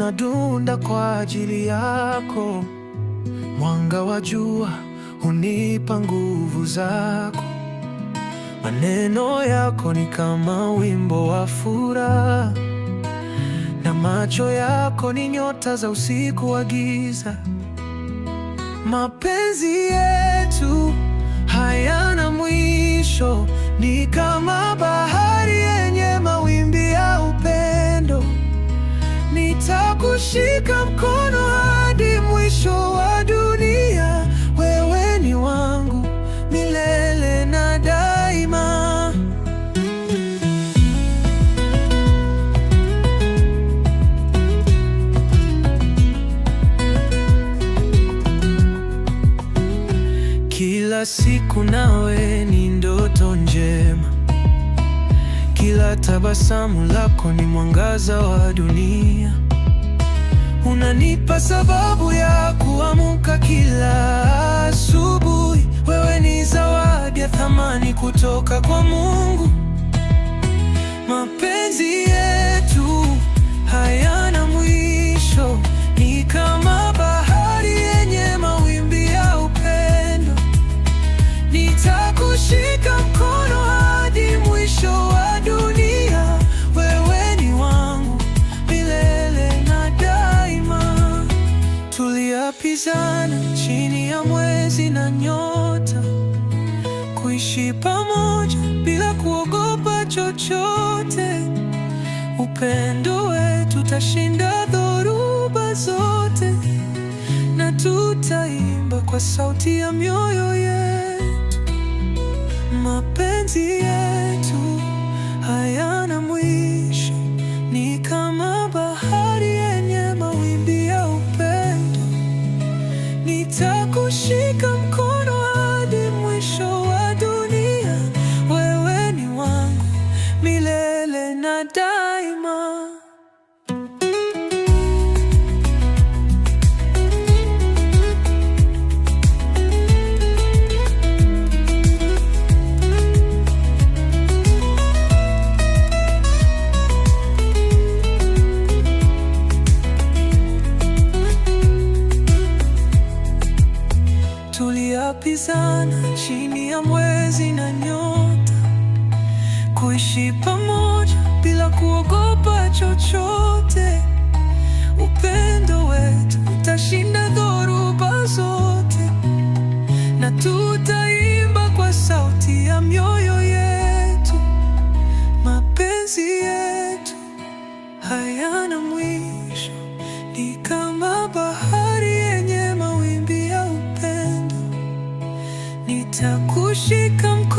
unadunda kwa ajili yako. Mwanga wa jua hunipa nguvu zako. Maneno yako ni kama wimbo wa furaha, na macho yako ni nyota za usiku wa giza. Mapenzi yetu hayana mwisho, ni kama bahari yenye mawimbi ya upendo. Nitakushika mkono hadi mwisho wa dunia. Wewe ni wangu milele na daima. Kila siku nawe ni ndoto njema. Kila tabasamu lako ni mwangaza wa dunia. Unanipa sababu ya kuamka kila asubuhi. Wewe ni zawadi ya thamani kutoka kwa Mungu. Mapenzi yetu hayana mwisho, ni kama bahari yenye mawimbi ya upendo. Nitakushika mkono hadi mwisho wa dunia. Wewe ni wangu milele na daima. Tuliapizana chini ya mwezi na nyota, kuishi pamoja bila kuogopa chochote. Upendo wetu utashinda dhoruba zote, na tutaimba kwa sauti ya mioyo yetu. Mapenzi yetu hayana mwisho, ni kama bahari yenye mawimbi ya upendo. Nitakushika mkono hadi mwisho wa dunia. Wewe ni wangu milele na daima. Tuliapizana chini ya mwezi na nyota, kuishi pamoja bila kuogopa chochote. Upendo wetu utashinda dhoruba zote, na tutaimba kwa sauti ya mioyo yetu. Mapenzi yetu hayana mwisho, ni kama bahari yenye mawimbi ya upendo. Nitakushika mkono